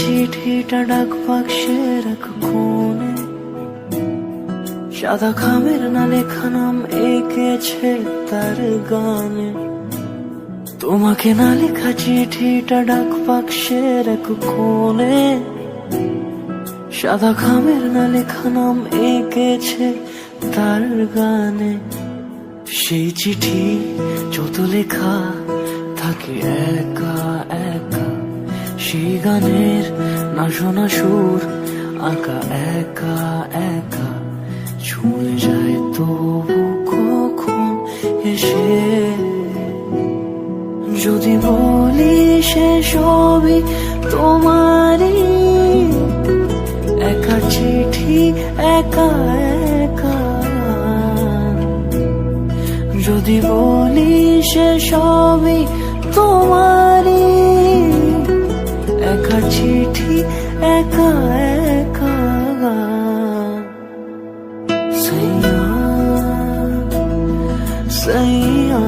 চিঠিটা ডাক বাক্সের এক কোণে, সাদা খামের না লেখা নাম এঁকেছে তার গানে। তোমাকে না লেখা চিঠিটা ডাক বাক্সের এক কোণে, সাদা খামের না লেখা নাম এঁকেছে তার গানে। সেই চিঠি যত লেখা থাকে একা একা, সেই গানের না শোনা সুর আঁকা একা একা, ছুঁয়ে যায় তবু কখন এসে। যদি বলি সে সবই তোমারই, একা চিঠি একা একা। যদি বলি সে সবই তোমারই, একা চিঠি একা একা। সাইয়া সাইয়া